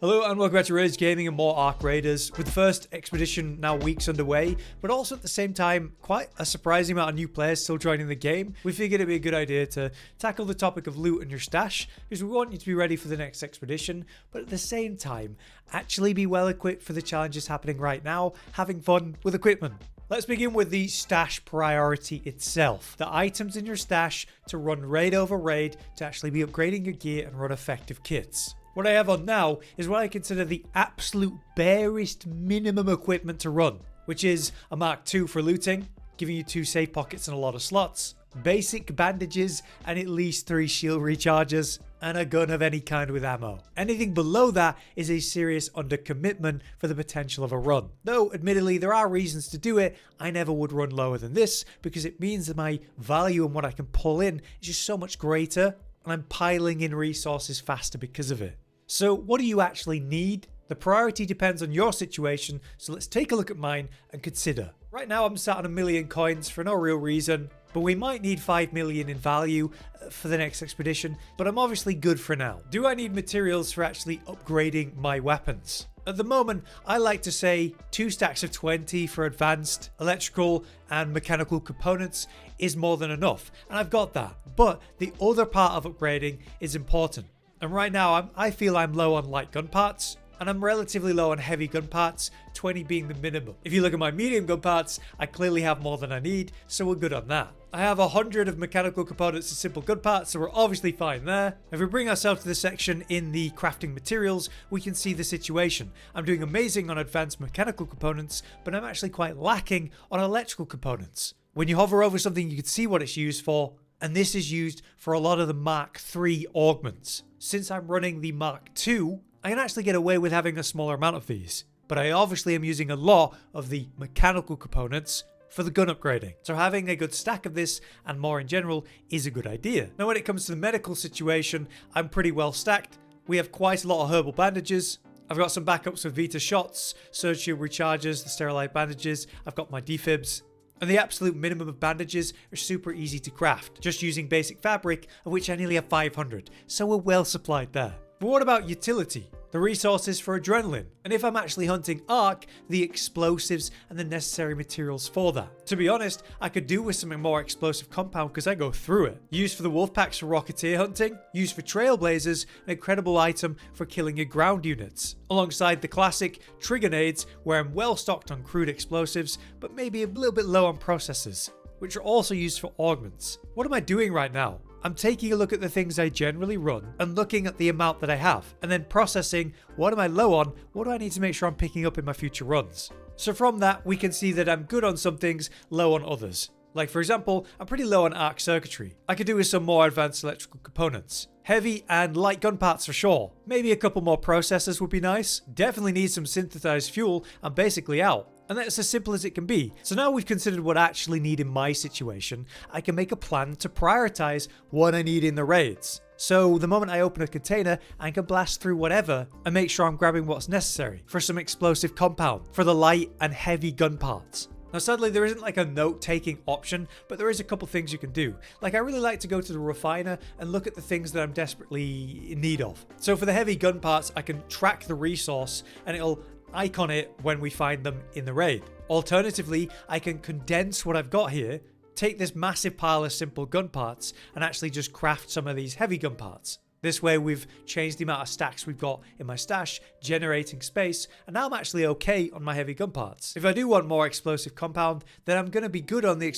Hello and welcome back to Rage Gaming and more Ark Raiders. With the first expedition now weeks underway, but also at the same time quite a surprising amount of new players still joining the game, we figured it'd be a good idea to tackle the topic of loot and your stash, because we want you to be ready for the next expedition, but at the same time actually be well equipped for the challenges happening right now, having fun with equipment. Let's begin with the stash priority itself. The items in your stash to run raid over raid, to actually be upgrading your gear and run effective kits. What I have on now is what I consider the absolute barest minimum equipment to run, which is a Mark II for looting, giving you 2 safe pockets and a lot of slots, basic bandages and at least 3 shield recharges, and a gun of any kind with ammo. Anything below that is a serious undercommitment for the potential of a run. Though admittedly there are reasons to do it, I never would run lower than this because it means that my value and what I can pull in is just so much greater, and I'm piling in resources faster because of it. So what do you actually need? The priority depends on your situation, so let's take a look at mine and consider. Right now I'm sat on 1 million coins for no real reason, but we might need 5 million in value for the next expedition, but I'm obviously good for now. Do I need materials for actually upgrading my weapons? At the moment, I like to say 2 stacks of 20 for advanced electrical and mechanical components is more than enough, and I've got that. But the other part of upgrading is important. And right now, I feel I'm low on light gun parts, and I'm relatively low on heavy gun parts, 20 being the minimum. If you look at my medium gun parts, I clearly have more than I need, so we're good on that. I have 100 of mechanical components and simple gun parts, so we're obviously fine there. If we bring ourselves to the section in the crafting materials, we can see the situation. I'm doing amazing on advanced mechanical components, but I'm actually quite lacking on electrical components. When you hover over something, you can see what it's used for, and this is used for a lot of the Mark III augments. Since I'm running the Mark II, I can actually get away with having a smaller amount of these, but I obviously am using a lot of the mechanical components for the gun upgrading. So having a good stack of this and more in general is a good idea. Now when it comes to the medical situation, I'm pretty well stacked. We have quite a lot of herbal bandages. I've got some backups with Vita shots, surge shield recharges, the sterilite bandages. I've got my defibs. And the absolute minimum of bandages are super easy to craft, just using basic fabric, of which I nearly have 500, so we're well supplied there. But what about utility? The resources for adrenaline, and if I'm actually hunting Ark, the explosives and the necessary materials for that. To be honest, I could do with something more explosive compound because I go through it. Used for the wolf packs for rocketeer hunting, used for trailblazers, an incredible item for killing your ground units. Alongside the classic trigger nades, where I'm well stocked on crude explosives, but maybe a little bit low on processors, which are also used for augments. What am I doing right now? I'm taking a look at the things I generally run and looking at the amount that I have, and then processing what am I low on, what do I need to make sure I'm picking up in my future runs. So from that, we can see that I'm good on some things, low on others. Like for example, I'm pretty low on arc circuitry. I could do with some more advanced electrical components. Heavy and light gun parts for sure. Maybe a couple more processors would be nice. Definitely need some synthesized fuel. I'm basically out. And that's as simple as it can be. So now we've considered what I actually need in my situation, I can make a plan to prioritize what I need in the raids. So the moment I open a container, I can blast through whatever and make sure I'm grabbing what's necessary for some explosive compound, for the light and heavy gun parts. Now sadly there isn't like a note-taking option, but there is a couple things you can do. Like I really like to go to the refiner and look at the things that I'm desperately in need of. So for the heavy gun parts, I can track the resource and it'll icon it when we find them in the raid. Alternatively, I can condense what I've got here, take this massive pile of simple gun parts and actually just craft some of these heavy gun parts. This way we've changed the amount of stacks we've got in my stash, generating space, and now I'm actually okay on my heavy gun parts. If I do want more explosive compound, then I'm going to be good on the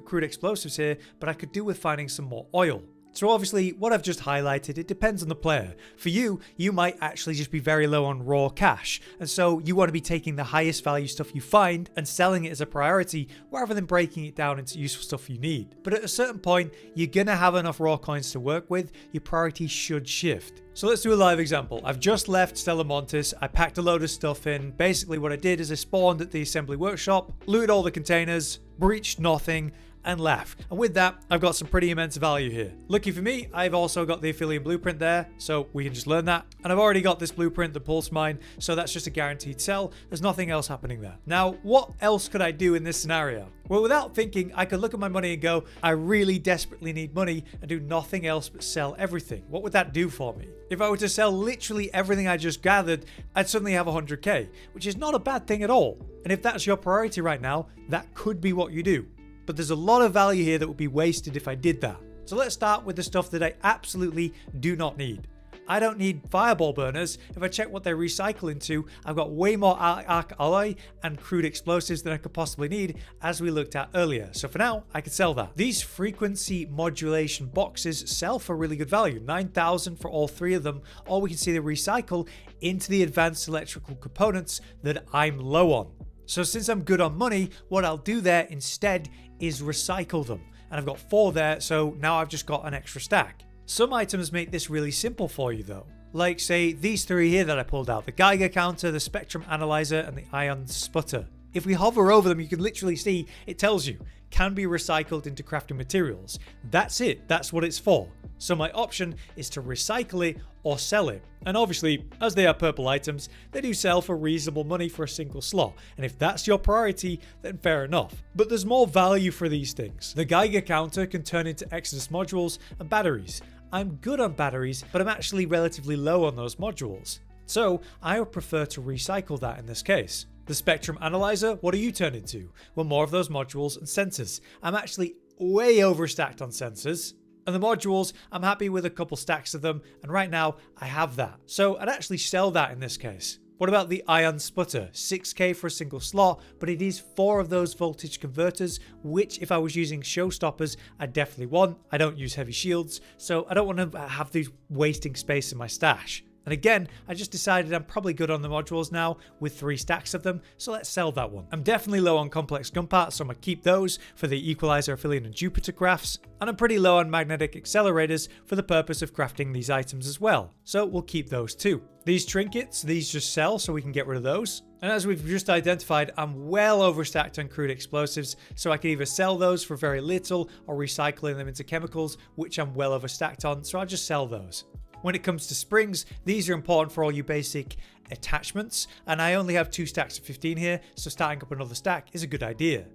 crude explosives here, but I could do with finding some more oil. So obviously, what I've just highlighted, it depends on the player. For you, you might actually just be very low on raw cash, and so you want to be taking the highest value stuff you find and selling it as a priority rather than breaking it down into useful stuff you need. But at a certain point, you're going to have enough raw coins to work with, your priority should shift. So let's do a live example. I've just left Stella Montis, I packed a load of stuff in. Basically what I did is I spawned at the assembly workshop, looted all the containers, breached nothing, and left. And with that, I've got some pretty immense value here. Lucky for me, I've also got the affiliate blueprint there, so we can just learn that. And I've already got this blueprint, the pulse mine, so that's just a guaranteed sell. There's nothing else happening there. Now, what else could I do in this scenario? Well, without thinking, I could look at my money and go, I really desperately need money, and do nothing else but sell everything. What would that do for me? If I were to sell literally everything I just gathered, I'd suddenly have 100k, which is not a bad thing at all. And if that's your priority right now, that could be what you do. But there's a lot of value here that would be wasted if I did that. So let's start with the stuff that I absolutely do not need. I don't need fireball burners. If I check what they recycle into, I've got way more arc alloy and crude explosives than I could possibly need, as we looked at earlier. So for now, I could sell that. These frequency modulation boxes sell for really good value, 9,000 for all three of them, or we can see they recycle into the advanced electrical components that I'm low on. So since I'm good on money, what I'll do there instead is recycle them. And I've got 4 there, so now I've just got an extra stack. Some items make this really simple for you though. Like say these 3 here that I pulled out, the Geiger counter, the spectrum analyzer, and the ion sputter. If we hover over them, you can literally see it tells you, can be recycled into crafting materials. That's it, that's what it's for. So my option is to recycle it or sell it. And obviously, as they are purple items, they do sell for reasonable money for a single slot. And if that's your priority, then fair enough. But there's more value for these things. The Geiger counter can turn into Exodus modules and batteries. I'm good on batteries, but I'm actually relatively low on those modules. So I would prefer to recycle that in this case. The spectrum analyzer, what do you turn into? Well, more of those modules and sensors. I'm actually way overstacked on sensors. And the modules, I'm happy with a couple stacks of them, and right now I have that. So I'd actually sell that in this case. What about the ion sputter? 6k for a single slot, but it is 4 of those voltage converters, which if I was using showstoppers, I definitely want. I don't use heavy shields, so I don't want to have these wasting space in my stash. And again, I just decided I'm probably good on the modules now with 3 stacks of them, so let's sell that one. I'm definitely low on complex gun parts, so I'm going to keep those for the equalizer, affiliate, and Jupiter crafts. And I'm pretty low on magnetic accelerators for the purpose of crafting these items as well, so we'll keep those too. These trinkets, these just sell, so we can get rid of those. And as we've just identified, I'm well overstacked on crude explosives, so I can either sell those for very little or recycling them into chemicals, which I'm well overstacked on, so I'll just sell those. When it comes to springs, these are important for all you basic attachments, and I only have 2 stacks of 15 here, so starting up another stack is a good idea.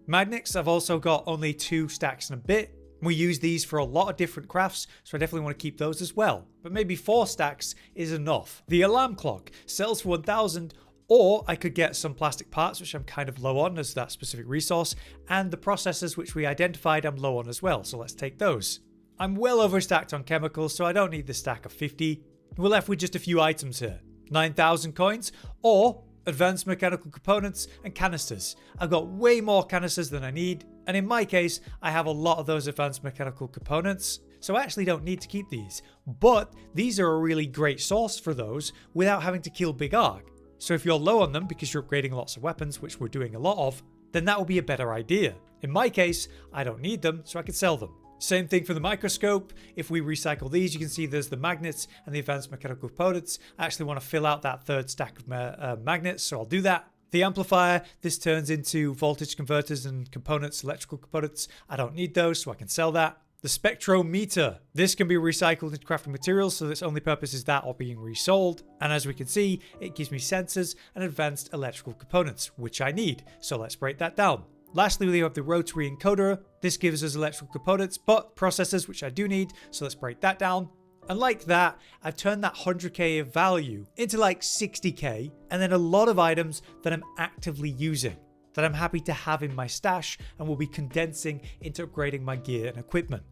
Magnets, I've also got only 2 stacks and a bit. We use these for a lot of different crafts, so I definitely want to keep those as well. But maybe 4 stacks is enough. The alarm clock sells for 1,000, or I could get some plastic parts, which I'm kind of low on as that specific resource, and the processors which we identified I'm low on as well, so let's take those. I'm well overstacked on chemicals, so I don't need the stack of 50. We're left with just a few items here. 9,000 coins, or advanced mechanical components and canisters. I've got way more canisters than I need, and in my case, I have a lot of those advanced mechanical components, so I actually don't need to keep these. But these are a really great source for those without having to kill big arc. So if you're low on them because you're upgrading lots of weapons, which we're doing a lot of, then that would be a better idea. In my case, I don't need them, so I could sell them. Same thing for the microscope. If we recycle these, you can see there's the magnets and the advanced mechanical components. I actually want to fill out that 3rd stack of magnets, so I'll do that. The amplifier, this turns into voltage converters and components, electrical components. I don't need those, so I can sell that. The spectrometer. This can be recycled into crafting materials, so its only purpose is that or being resold. And as we can see, it gives me sensors and advanced electrical components, which I need. So let's break that down. Lastly, we have the rotary encoder. This gives us electrical components, but processors, which I do need. So let's break that down. And like that, I've turned that 100k of value into like 60k, and then a lot of items that I'm actively using, that I'm happy to have in my stash and will be condensing into upgrading my gear and equipment.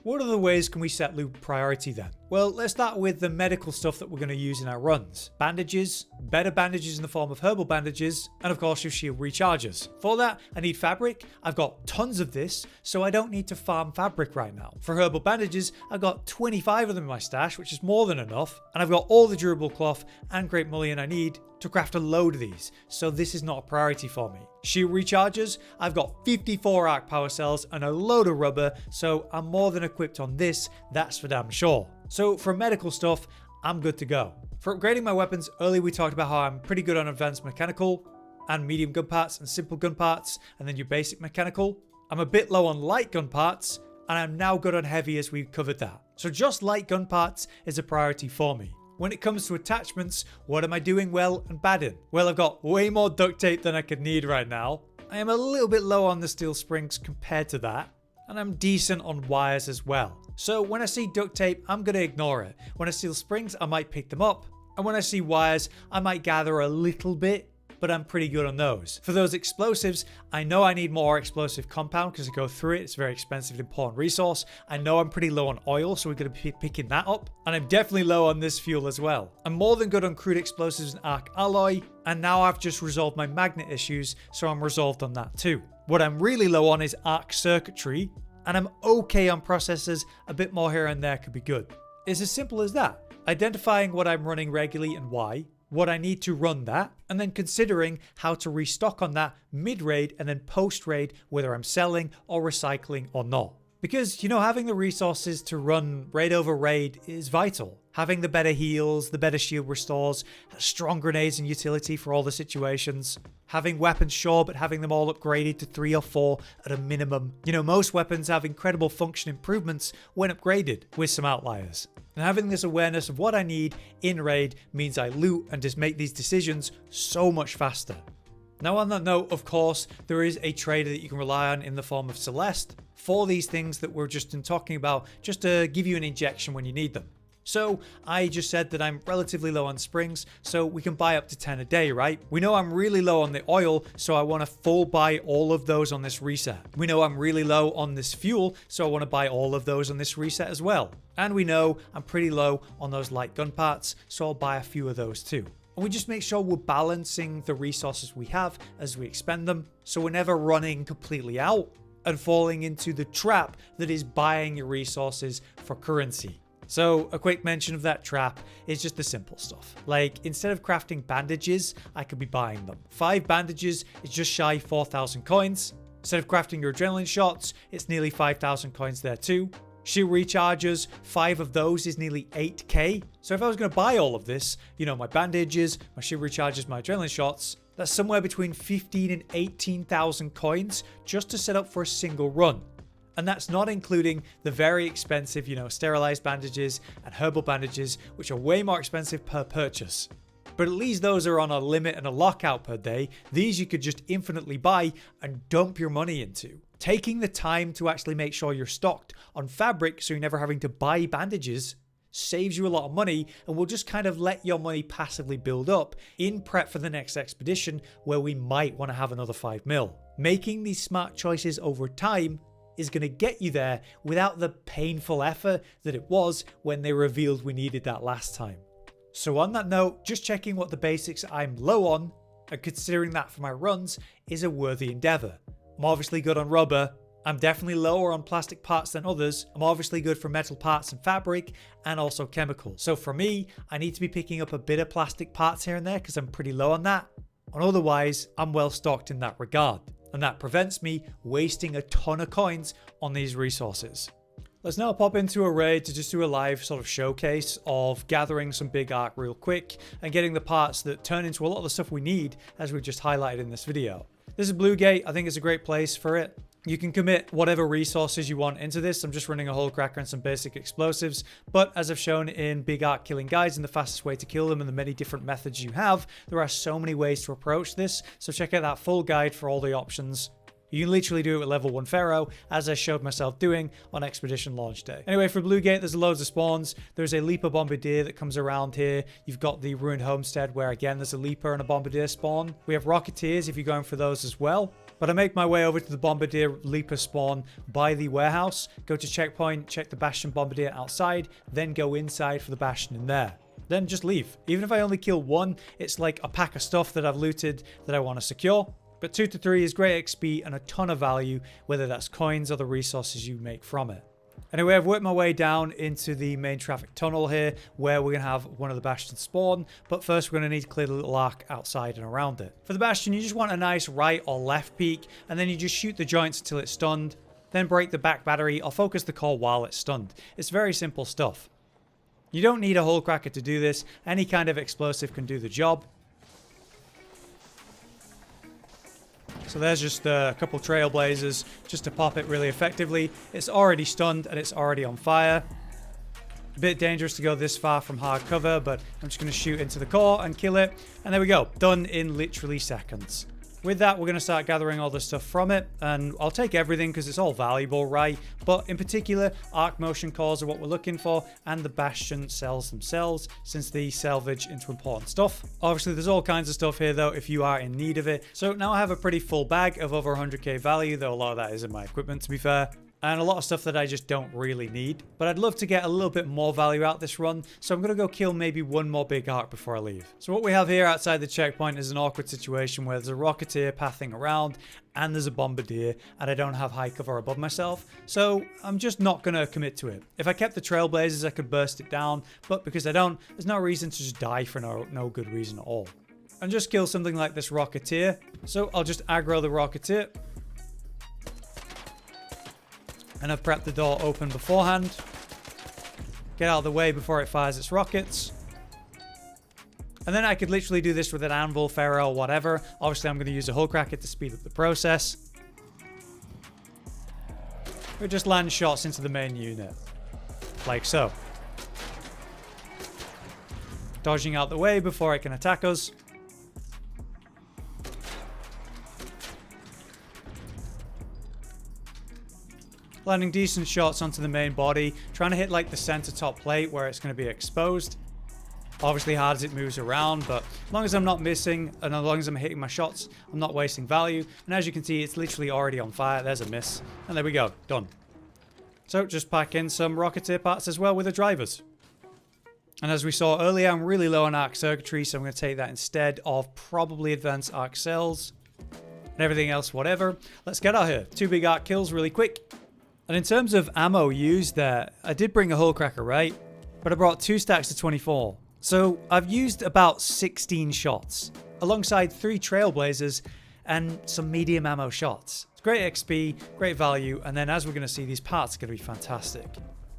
What other ways can we set loot priority then? Well, let's start with the medical stuff that we're going to use in our runs. Bandages, better bandages in the form of herbal bandages, and of course your shield recharges. For that, I need fabric. I've got tons of this, so I don't need to farm fabric right now. For herbal bandages, I've got 25 of them in my stash, which is more than enough, and I've got all the durable cloth and great mullion I need to craft a load of these, so this is not a priority for me. Shield recharges, I've got 54 arc power cells and a load of rubber, so I'm more than equipped on this, that's for damn sure. So for medical stuff, I'm good to go. For upgrading my weapons, earlier we talked about how I'm pretty good on advanced mechanical and medium gun parts and simple gun parts, and then your basic mechanical. I'm a bit low on light gun parts, and I'm now good on heavy as we've covered that. So just light gun parts is a priority for me. When it comes to attachments, what am I doing well and bad in? Well, I've got way more duct tape than I could need right now. I am a little bit low on the steel springs compared to that, and I'm decent on wires as well. So when I see duct tape, I'm going to ignore it. When I see springs, I might pick them up, and when I see wires, I might gather a little bit, but I'm pretty good on those. For those explosives, I know I need more explosive compound because I go through it. It's a very expensive and important resource. I know I'm pretty low on oil, so we're going to be picking that up. And I'm definitely low on this fuel as well. I'm more than good on crude explosives and arc alloy. And now I've just resolved my magnet issues, so I'm resolved on that too. What I'm really low on is arc circuitry. And I'm okay on processors. A bit more here and there could be good. It's as simple as that. Identifying what I'm running regularly and why, what I need to run that, and then considering how to restock on that mid-raid and then post-raid, whether I'm selling or recycling or not. Because, you know, having the resources to run raid over raid is vital. Having the better heals, the better shield restores, strong grenades and utility for all the situations. Having weapons, sure, but having them all upgraded to 3 or 4 at a minimum. You know, most weapons have incredible function improvements when upgraded, with some outliers. And having this awareness of what I need in raid means I loot and just make these decisions so much faster. Now on that note, of course, there is a trader that you can rely on in the form of Celeste for these things that we're just talking about, just to give you an injection when you need them. So I just said that I'm relatively low on springs, so we can buy up to 10 a day, right? We know I'm really low on the oil, so I want to full buy all of those on this reset. We know I'm really low on this fuel, so I want to buy all of those on this reset as well. And we know I'm pretty low on those light gun parts, so I'll buy a few of those too. And we just make sure we're balancing the resources we have as we expend them, so we're never running completely out and falling into the trap that is buying your resources for currency. So a quick mention of that trap is just the simple stuff. Like, instead of crafting bandages, I could be buying them. 5 bandages is just shy 4,000 coins. Instead of crafting your adrenaline shots, it's nearly 5,000 coins there too. Shield recharges, 5 of those is nearly 8k. So if I was going to buy all of this, you know, my bandages, my shield recharges, my adrenaline shots, that's somewhere between 15 and 18,000 coins just to set up for a single run. And that's not including the very expensive, you know, sterilized bandages and herbal bandages, which are way more expensive per purchase. But at least those are on a limit and a lockout per day. These you could just infinitely buy and dump your money into. Taking the time to actually make sure you're stocked on fabric so you're never having to buy bandages saves you a lot of money and will just kind of let your money passively build up in prep for the next expedition where we might want to have another 5 mil. Making these smart choices over time is going to get you there without the painful effort that it was when they revealed we needed that last time. So on that note, just checking what the basics I'm low on and considering that for my runs is a worthy endeavor. I'm obviously good on rubber. I'm definitely lower on plastic parts than others. I'm obviously good for metal parts and fabric and also chemicals. So for me, I need to be picking up a bit of plastic parts here and there because I'm pretty low on that. And otherwise, I'm well stocked in that regard. And that prevents me wasting a ton of coins on these resources. Let's now pop into a raid to just do a live sort of showcase of gathering some big arc real quick and getting the parts that turn into a lot of the stuff we need as we've just highlighted in this video. This is Blue Gate. I think it's a great place for it. You can commit whatever resources you want into this. I'm just running a hullcracker and some basic explosives, but as I've shown in Big Arc Killing Guides and the fastest way to kill them and the many different methods you have, there are so many ways to approach this, so check out that full guide for all the options. You can literally do it with level 1 ferro, as I showed myself doing on Expedition Launch Day. Anyway, for Blue Gate, there's loads of spawns. There's a Leaper Bombardier that comes around here. You've got the Ruined Homestead, where again, there's a Leaper and a Bombardier spawn. We have Rocketeers if you're going for those as well. But I make my way over to the Bombardier Leaper spawn by the warehouse, go to checkpoint, check the Bastion Bombardier outside, then go inside for the Bastion in there. Then just leave. Even if I only kill one, it's like a pack of stuff that I've looted that I want to secure. But 2 to 3 is great XP and a ton of value, whether that's coins or the resources you make from it. Anyway, I've worked my way down into the main traffic tunnel here, where we're going to have one of the Bastions spawn, but first we're going to need to clear the little arc outside and around it. For the Bastion, you just want a nice right or left peek, and then you just shoot the joints until it's stunned, then break the back battery or focus the core while it's stunned. It's very simple stuff. You don't need a hullcracker to do this. Any kind of explosive can do the job. So there's just a couple trailblazers just to pop it really effectively. It's already stunned and it's already on fire. A bit dangerous to go this far from hard cover, but I'm just going to shoot into the core and kill it. And there we go. Done in literally seconds. With that, we're going to start gathering all the stuff from it, and I'll take everything because it's all valuable, right? But in particular, arc motion cores are what we're looking for, and the bastion cells themselves, since they salvage into important stuff. Obviously, there's all kinds of stuff here, though, if you are in need of it. So now I have a pretty full bag of over 100k value, though a lot of that is in my equipment, to be fair. And a lot of stuff that I just don't really need. But I'd love to get a little bit more value out this run, so I'm going to go kill maybe one more big arc before I leave. So what we have here outside the checkpoint is an awkward situation where there's a rocketeer pathing around, and there's a bombardier, and I don't have high cover above myself, so I'm just not going to commit to it. If I kept the trailblazers, I could burst it down, but because I don't, there's no reason to just die for no good reason at all. And just kill something like this rocketeer, so I'll just aggro the rocketeer. And I've prepped the door open beforehand. Get out of the way before it fires its rockets. And then I could literally do this with an anvil, ferro, whatever. Obviously, I'm going to use a hullcracker to speed up the process. We just land shots into the main unit. Like so. Dodging out the way before it can attack us. Landing decent shots onto the main body, trying to hit like the center top plate where it's going to be exposed. Obviously hard as it moves around, but as long as I'm not missing and as long as I'm hitting my shots, I'm not wasting value. And as you can see, it's literally already on fire. There's a miss. And there we go. Done. So just pack in some rocketeer parts as well with the drivers. And as we saw earlier, I'm really low on arc circuitry, so I'm going to take that instead of probably advanced arc cells. And everything else, whatever. Let's get out here. 2 big arc kills really quick. And in terms of ammo used there, I did bring a hullcracker, right? But I brought 2 stacks of 24. So I've used about 16 shots, alongside 3 trailblazers and some medium ammo shots. It's great XP, great value, and then as we're going to see, these parts are going to be fantastic.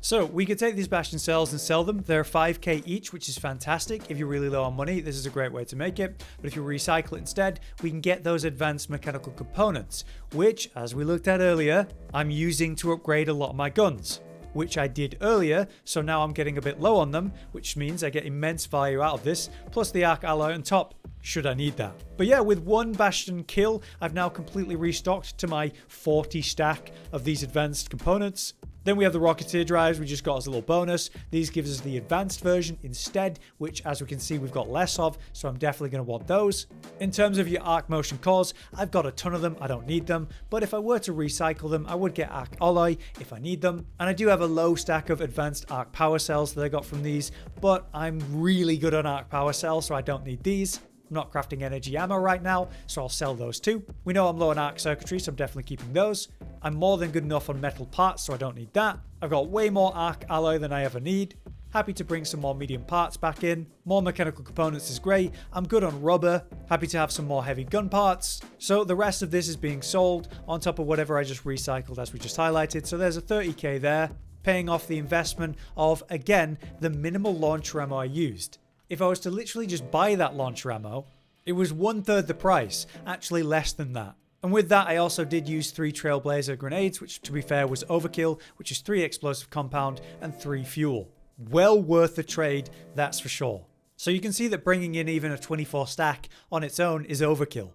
So we could take these bastion cells and sell them. They're 5k each, which is fantastic. If you're really low on money, this is a great way to make it. But if you recycle it instead, we can get those advanced mechanical components, which, as we looked at earlier, I'm using to upgrade a lot of my guns, which I did earlier. So now I'm getting a bit low on them, which means I get immense value out of this, plus the arc alloy on top, should I need that. But yeah, with 1 bastion kill, I've now completely restocked to my 40 stack of these advanced components. Then we have the rocketeer drives, we just got as a little bonus. These gives us the advanced version instead, which as we can see, we've got less of, so I'm definitely going to want those. In terms of your arc motion cores, I've got a ton of them, I don't need them, but if I were to recycle them, I would get arc alloy if I need them. And I do have a low stack of advanced arc power cells that I got from these, but I'm really good on arc power cells, so I don't need these. I'm not crafting energy ammo right now, so I'll sell those too. We know I'm low on arc circuitry, so I'm definitely keeping those. I'm more than good enough on metal parts, so I don't need that. I've got way more arc alloy than I ever need. Happy to bring some more medium parts back in. More mechanical components is great. I'm good on rubber. Happy to have some more heavy gun parts. So the rest of this is being sold on top of whatever I just recycled as we just highlighted. So there's a 30k there, paying off the investment of, again, the minimal launcher ammo I used. If I was to literally just buy that launcher ammo, it was 1/3 the price, actually less than that. And with that, I also did use 3 trailblazer grenades, which to be fair was overkill, which is 3 explosive compound and 3 fuel. Well worth the trade, that's for sure. So you can see that bringing in even a 24 stack on its own is overkill.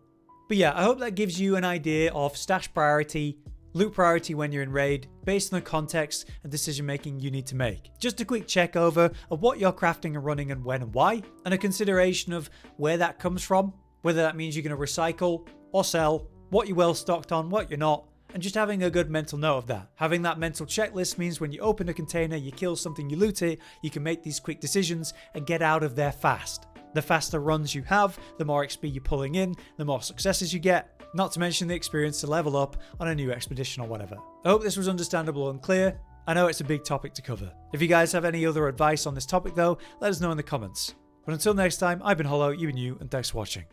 But yeah, I hope that gives you an idea of stash priority, loot priority when you're in raid, based on the context and decision making you need to make. Just a quick check over of what you're crafting and running and when and why, and a consideration of where that comes from, whether that means you're going to recycle or sell, what you're well stocked on, what you're not, and just having a good mental note of that. Having that mental checklist means when you open a container, you kill something, you loot it, you can make these quick decisions and get out of there fast. The faster runs you have, the more XP you're pulling in, the more successes you get, not to mention the experience to level up on a new expedition or whatever. I hope this was understandable and clear. I know it's a big topic to cover. If you guys have any other advice on this topic though, let us know in the comments. But until next time, I've been Hollow, you've been you, and thanks for watching.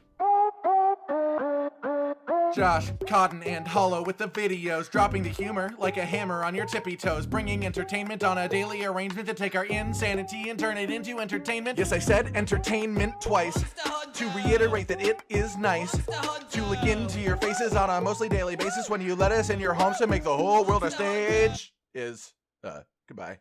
Josh, Cotton, and Hollow with the videos, dropping the humor like a hammer on your tippy toes, bringing entertainment on a daily arrangement to take our insanity and turn it into entertainment. Yes, I said entertainment twice. to reiterate that it is nice to look into your faces on a mostly daily basis when you let us in your homes to make the whole world a stage is, goodbye.